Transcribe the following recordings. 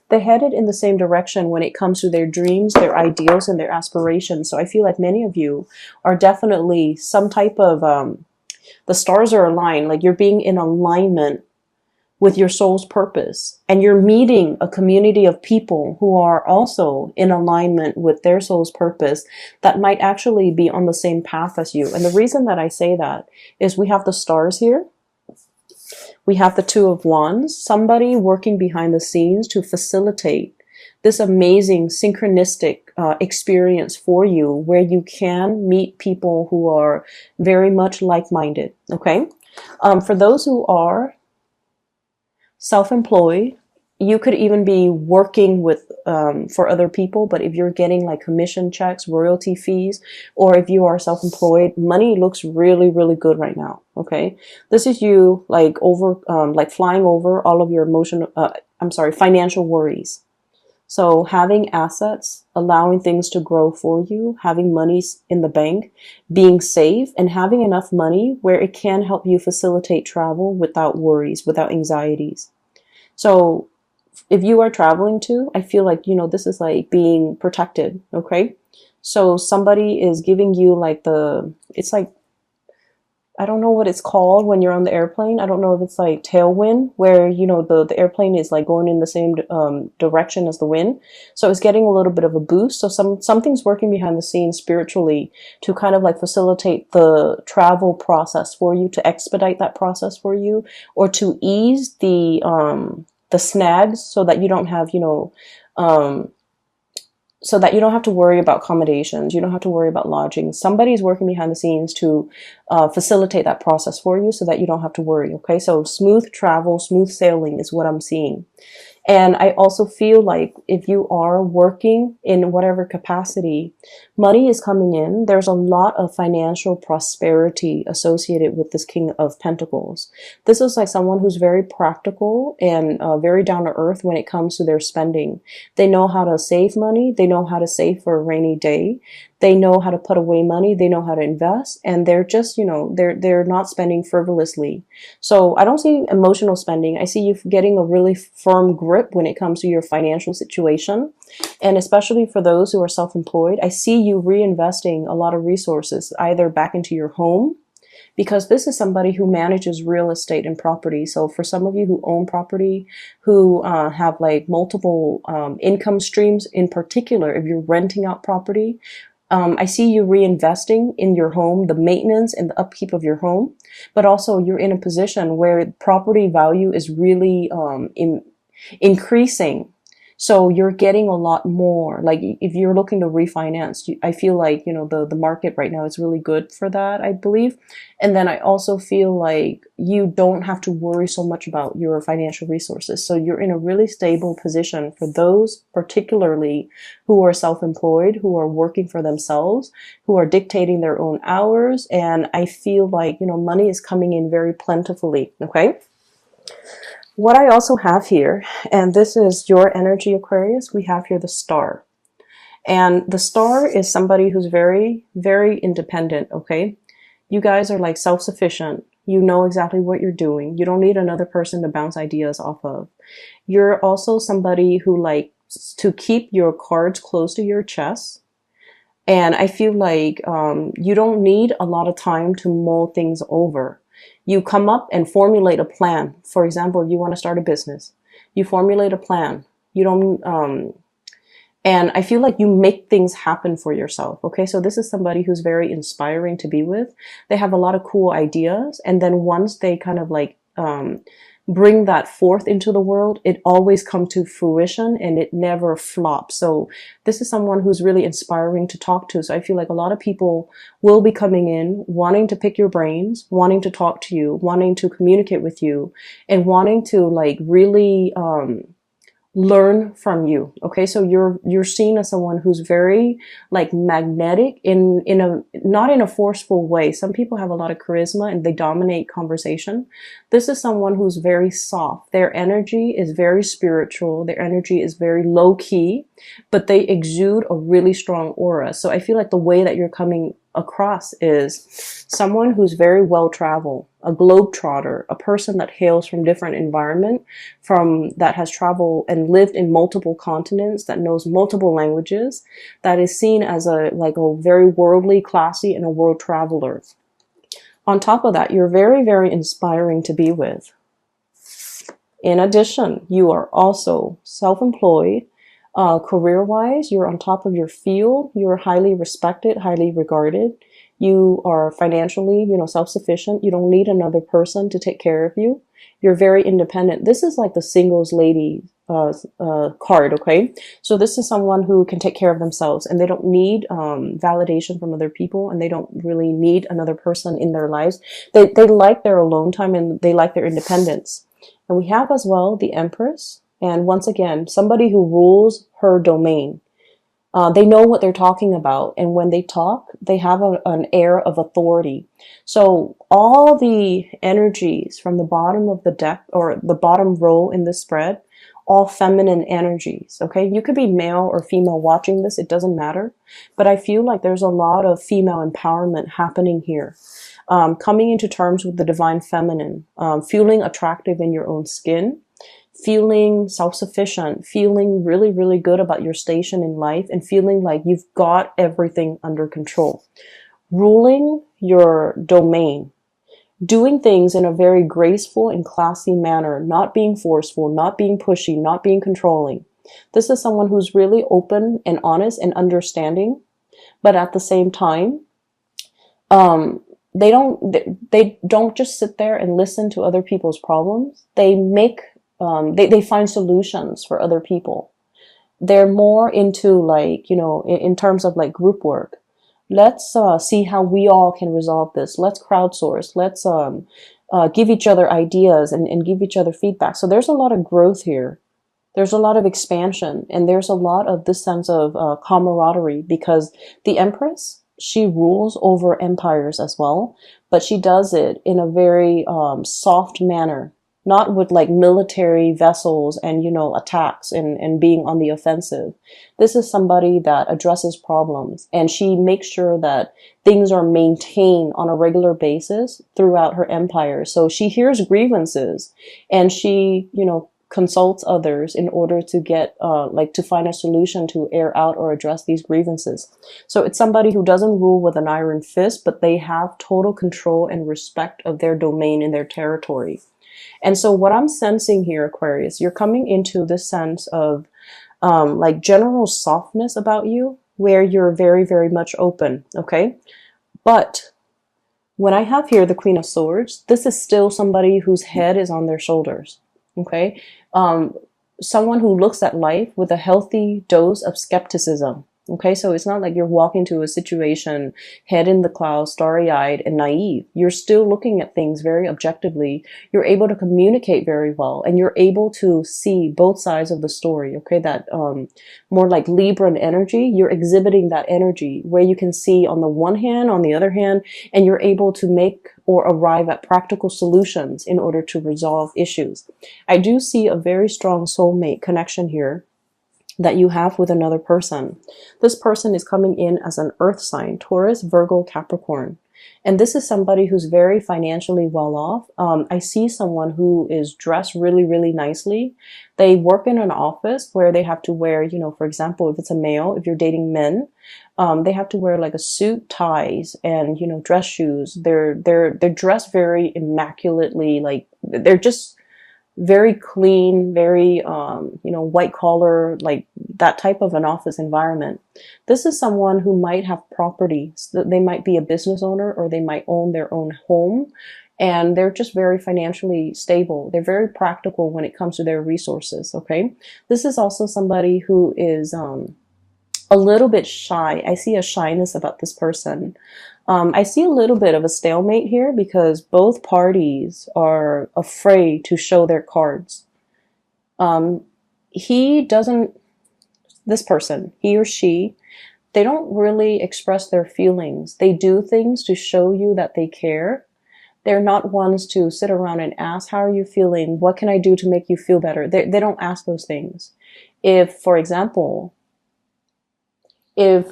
They're headed in the same direction when it comes to their dreams, their ideals, and their aspirations. So I feel like many of you are definitely some type of, the stars are aligned, like you're being in alignment with your soul's purpose. And you're meeting a community of people who are also in alignment with their soul's purpose that might actually be on the same path as you. And the reason that I say that is we have the stars here. We have the Two of Wands, somebody working behind the scenes to facilitate this amazing synchronistic experience for you, where you can meet people who are very much like-minded. Okay. For those who are self-employed, you could even be working with for other people, but if you're getting like commission checks, royalty fees, or if you are self-employed, money looks really, really good right now. Okay, this is you like like flying over all of your financial worries. So having assets, allowing things to grow for you, having money in the bank, being safe, and having enough money where it can help you facilitate travel without worries, without anxieties. So if you are traveling too, I feel like, this is like being protected. Okay. So somebody is giving you like it's like, I don't know what it's called when you're on the airplane. I don't know if it's like tailwind, where, the airplane is like going in the same direction as the wind. So it's getting a little bit of a boost. So something's working behind the scenes spiritually to kind of like facilitate the travel process for you, to expedite that process for you, or to ease the snags so that you don't have, so that you don't have to worry about accommodations. You don't have to worry about lodging. Somebody's working behind the scenes to facilitate that process for you so that you don't have to worry. Okay, so smooth travel, smooth sailing is what I'm seeing. And I also feel like if you are working in whatever capacity, money is coming in. There's a lot of financial prosperity associated with this King of Pentacles. This is like someone who's very practical and very down to earth when it comes to their spending. They know how to save money. They know how to save for a rainy day. They know how to put away money. They know how to invest, and they're just, they're not spending frivolously. So I don't see emotional spending. I see you getting a really firm grip when it comes to your financial situation. And especially for those who are self-employed, I see you reinvesting a lot of resources either back into your home, because this is somebody who manages real estate and property. So for some of you who own property, who have like multiple income streams, in particular, if you're renting out property, I see you reinvesting in your home, the maintenance and the upkeep of your home, but also you're in a position where property value is really increasing. So you're getting a lot more. Like if you're looking to refinance, I feel like, the market right now is really good for that, I believe. And then I also feel like you don't have to worry so much about your financial resources. So you're in a really stable position for those particularly who are self-employed, who are working for themselves, who are dictating their own hours. And I feel like, money is coming in very plentifully. Okay. What I also have here, and this is your energy, Aquarius, we have here the star. And the star is somebody who's very, very independent, okay? You guys are like self-sufficient. You know exactly what you're doing. You don't need another person to bounce ideas off of. You're also somebody who likes to keep your cards close to your chest. And I feel like you don't need a lot of time to mull things over. You come up and formulate a plan. For example, if you want to start a business, you formulate a plan. You don't, and I feel like you make things happen for yourself. Okay. So this is somebody who's very inspiring to be with. They have a lot of cool ideas. And then once they kind of like, bring that forth into the world, it always comes to fruition and it never flops. So this is someone who's really inspiring to talk to. So I feel like a lot of people will be coming in, wanting to pick your brains, wanting to talk to you, wanting to communicate with you, and wanting to like really, learn from you. Okay. So you're seen as someone who's very like magnetic in a, not in a forceful way. Some people have a lot of charisma and they dominate conversation. This is someone who's very soft. Their energy is very spiritual. Their energy is very low key, but they exude a really strong aura. So I feel like the way that you're coming across is someone who's very well traveled, a globetrotter, a person that hails from different environment, from that has traveled and lived in multiple continents, that knows multiple languages, that is seen as a like a very worldly, classy, and a world traveler. On top of that, you're very, very inspiring to be with. In addition, you are also self-employed. Career-wise, you're on top of your field. You're highly respected, highly regarded. You are financially, self-sufficient. You don't need another person to take care of you. You're very independent. This is like the singles lady card, okay? So this is someone who can take care of themselves, and they don't need validation from other people, and they don't really need another person in their lives. They like their alone time, and they like their independence. And we have as well the Empress. And once again, somebody who rules her domain. They know what they're talking about. And when they talk, they have an air of authority. So all the energies from the bottom of the deck, or the bottom row in this spread, all feminine energies. Okay. You could be male or female watching this. It doesn't matter. But I feel like there's a lot of female empowerment happening here. Coming into terms with the divine feminine, feeling attractive in your own skin, feeling self-sufficient, feeling really, really good about your station in life, and feeling like you've got everything under control. Ruling your domain, doing things in a very graceful and classy manner, not being forceful, not being pushy, not being controlling. This is someone who's really open and honest and understanding, but at the same time, they don't just sit there and listen to other people's problems. They make they find solutions for other people. They're more into like, in terms of like group work. Let's see how we all can resolve this. Let's crowdsource. Let's give each other ideas and give each other feedback. So there's a lot of growth here. There's a lot of expansion, and there's a lot of this sense of camaraderie, because the Empress, she rules over empires as well, but she does it in a very soft manner. Not with like military vessels and, attacks and being on the offensive. This is somebody that addresses problems, and she makes sure that things are maintained on a regular basis throughout her empire. So she hears grievances, and she, consults others in order to get, to find a solution to air out or address these grievances. So it's somebody who doesn't rule with an iron fist, but they have total control and respect of their domain and their territory. And so what I'm sensing here, Aquarius, you're coming into this sense of like general softness about you, where you're very, very much open, okay? But when I have here the Queen of Swords, this is still somebody whose head is on their shoulders, okay? Someone who looks at life with a healthy dose of skepticism. Okay, so it's not like you're walking to a situation, head in the clouds, starry-eyed and naive. You're still looking at things very objectively. You're able to communicate very well, and you're able to see both sides of the story. Okay, that more like Libran energy, you're exhibiting that energy where you can see on the one hand, on the other hand, and you're able to make or arrive at practical solutions in order to resolve issues. I do see a very strong soulmate connection here that you have with another person. This person is coming in as an earth sign, Taurus, Virgo, Capricorn. And this is somebody who's very financially well off. I see someone who is dressed really, really nicely. They work in an office where they have to wear, for example, if it's a male, if you're dating men, they have to wear like a suit, ties, and, dress shoes. They're dressed very immaculately, like they're just very clean, very, white collar, like that type of an office environment. This is someone who might have property. They might be a business owner, or they might own their own home, and they're just very financially stable. They're very practical when it comes to their resources. Okay. This is also somebody who is, a little bit shy. I see a shyness about this person. I see a little bit of a stalemate here because both parties are afraid to show their cards. This person, he or she, they don't really express their feelings. They do things to show you that they care. They're not ones to sit around and ask, how are you feeling? What can I do to make you feel better? They don't ask those things. If, for example, if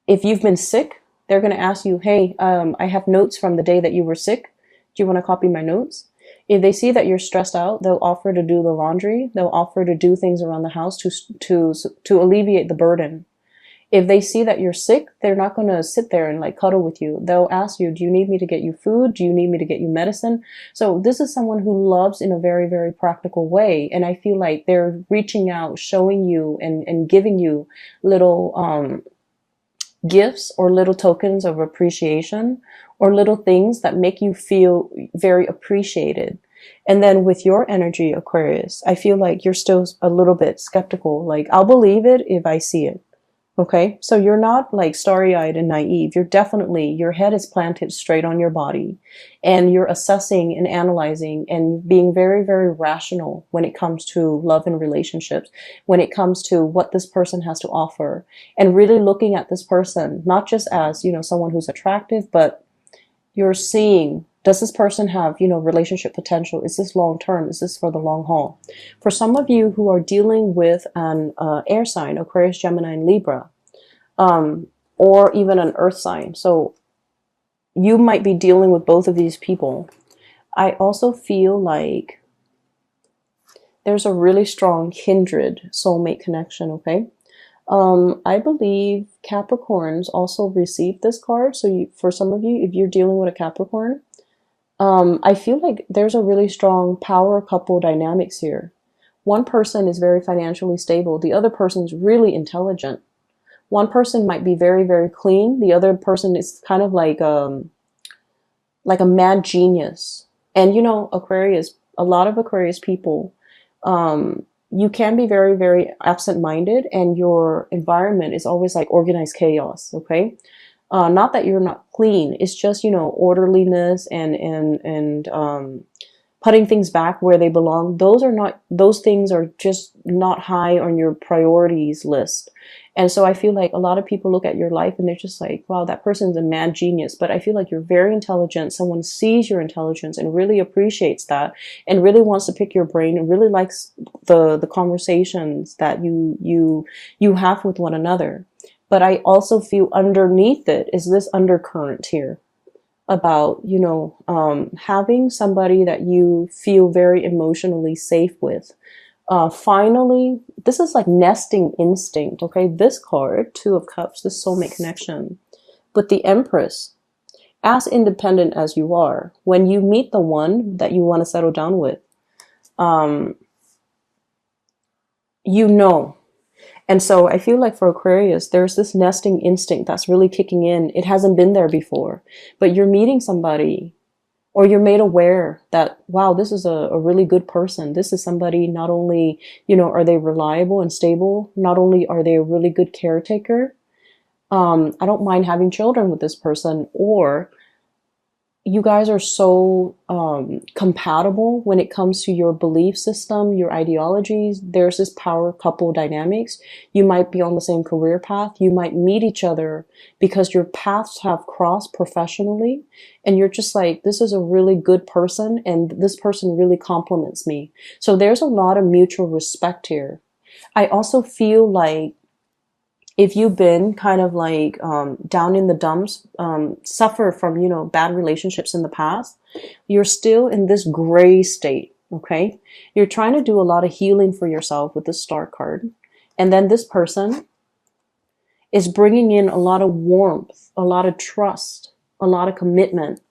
If you've been sick, they're going to ask you, hey, I have notes from the day that you were sick. Do you want to copy my notes? If they see that you're stressed out, they'll offer to do the laundry. They'll offer to do things around the house to alleviate the burden. If they see that you're sick, they're not going to sit there and like cuddle with you. They'll ask you, do you need me to get you food? Do you need me to get you medicine? So this is someone who loves in a very, very practical way. And I feel like they're reaching out, showing you and giving you little, gifts or little tokens of appreciation or little things that make you feel very appreciated. And then with your energy, Aquarius, I feel like you're still a little bit skeptical. Like, I'll believe it if I see it. Okay, so you're not like starry-eyed and naive. You're definitely, your head is planted straight on your body and you're assessing and analyzing and being very, very rational when it comes to love and relationships, when it comes to what this person has to offer and really looking at this person, not just as, someone who's attractive, but you're seeing, does this person have, relationship potential? Is this long term? Is this for the long haul? For some of you who are dealing with an air sign, Aquarius, Gemini, and Libra, or even an earth sign. So you might be dealing with both of these people. I also feel like there's a really strong kindred soulmate connection, okay? I believe Capricorns also receive this card. So for some of you, if you're dealing with a Capricorn, I feel like there's a really strong power couple dynamics here. One person is very financially stable. The other person's really intelligent. One person might be very, very clean. The other person is kind of like a mad genius. And Aquarius, a lot of Aquarius people, you can be very, very absent-minded and your environment is always like organized chaos, okay? Not that you're not clean. It's just, orderliness and putting things back where they belong. Those things are just not high on your priorities list. And so I feel like a lot of people look at your life and they're just like, wow, that person's a mad genius. But I feel like you're very intelligent. Someone sees your intelligence and really appreciates that and really wants to pick your brain and really likes the conversations that you have with one another. But I also feel underneath it is this undercurrent here about, having somebody that you feel very emotionally safe with. Finally, this is like nesting instinct, okay? This card, Two of Cups, this soulmate connection. But the Empress, as independent as you are, when you meet the one that you want to settle down with, And so I feel like for Aquarius, there's this nesting instinct that's really kicking in. It hasn't been there before, but you're meeting somebody or you're made aware that, wow, this is a really good person. This is somebody, not only, are they reliable and stable? Not only are they a really good caretaker. I don't mind having children with this person, or you guys are so compatible when it comes to your belief system, your ideologies. There's this power couple dynamics. You might be on the same career path. You might meet each other because your paths have crossed professionally. And you're just like, this is a really good person and this person really compliments me. So there's a lot of mutual respect here. I also feel like if you've been kind of like down in the dumps, suffer from, bad relationships in the past, you're still in this gray state, okay? You're trying to do a lot of healing for yourself with the Star card. And then this person is bringing in a lot of warmth, a lot of trust, a lot of commitment.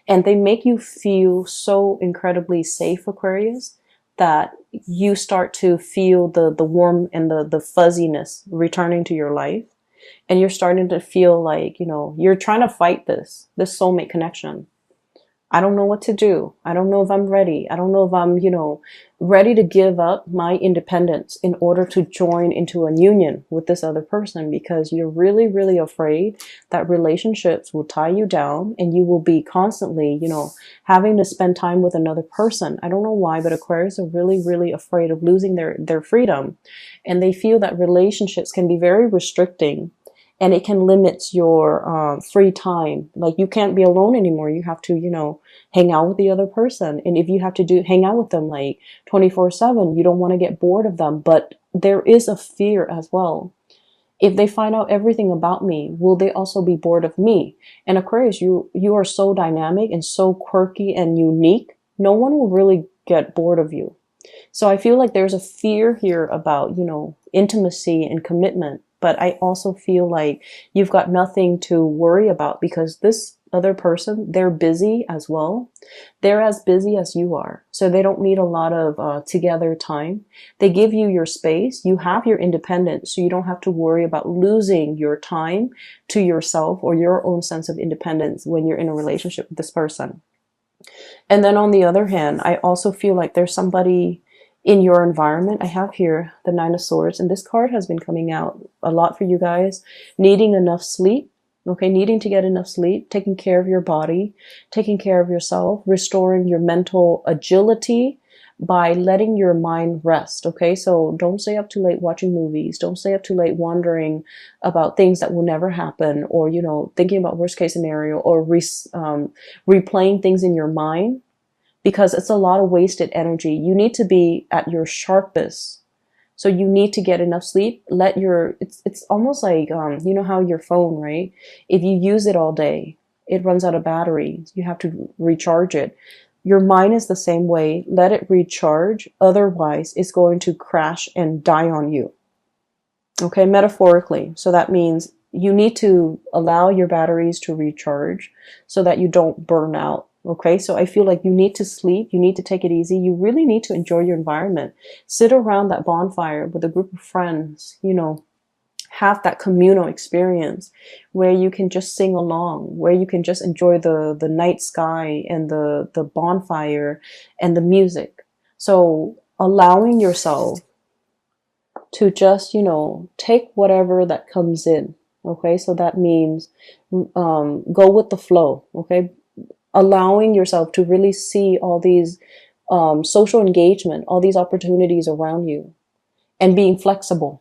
And they make you feel so incredibly safe, Aquarius, that you start to feel the warmth and the fuzziness returning to your life. And you're starting to feel like, you're trying to fight this soulmate connection. I don't know what to do. I don't know if I'm ready. I don't know if I'm, ready to give up my independence in order to join into a union with this other person, because you're really, really afraid that relationships will tie you down and you will be constantly, having to spend time with another person. I don't know why, but Aquarius are really, really afraid of losing their freedom. And they feel that relationships can be very restricting. And it can limit your free time. Like, you can't be alone anymore. You have to, hang out with the other person. And if you have to hang out with them like 24/7, you don't want to get bored of them. But there is a fear as well. If they find out everything about me, will they also be bored of me? And Aquarius, you are so dynamic and so quirky and unique. No one will really get bored of you. So I feel like there's a fear here about, intimacy and commitment. But I also feel like you've got nothing to worry about because this other person, they're busy as well. They're as busy as you are. So they don't need a lot of together time. They give you your space. You have your independence. So you don't have to worry about losing your time to yourself or your own sense of independence when you're in a relationship with this person. And then on the other hand, I also feel like there's somebody in your environment. I have here the Nine of Swords, and this card has been coming out a lot for you guys. Needing enough sleep, okay? Needing to get enough sleep, taking care of your body, taking care of yourself, restoring your mental agility by letting your mind rest, okay? So don't stay up too late watching movies. Don't stay up too late wondering about things that will never happen, or, thinking about worst case scenario, or replaying things in your mind, because it's a lot of wasted energy. You need to be at your sharpest. So you need to get enough sleep. It's almost like, you know how your phone, right? If you use it all day, it runs out of battery. You have to recharge it. Your mind is the same way. Let it recharge. Otherwise, it's going to crash and die on you. Okay, metaphorically. So that means you need to allow your batteries to recharge so that you don't burn out. Okay, so I feel like you need to sleep, you need to take it easy, you really need to enjoy your environment. Sit around that bonfire with a group of friends, have that communal experience where you can just sing along, where you can just enjoy the night sky and the bonfire and the music. So allowing yourself to just, take whatever that comes in. Okay, so that means go with the flow. Okay, allowing yourself to really see all these social engagement, all these opportunities around you, and being flexible.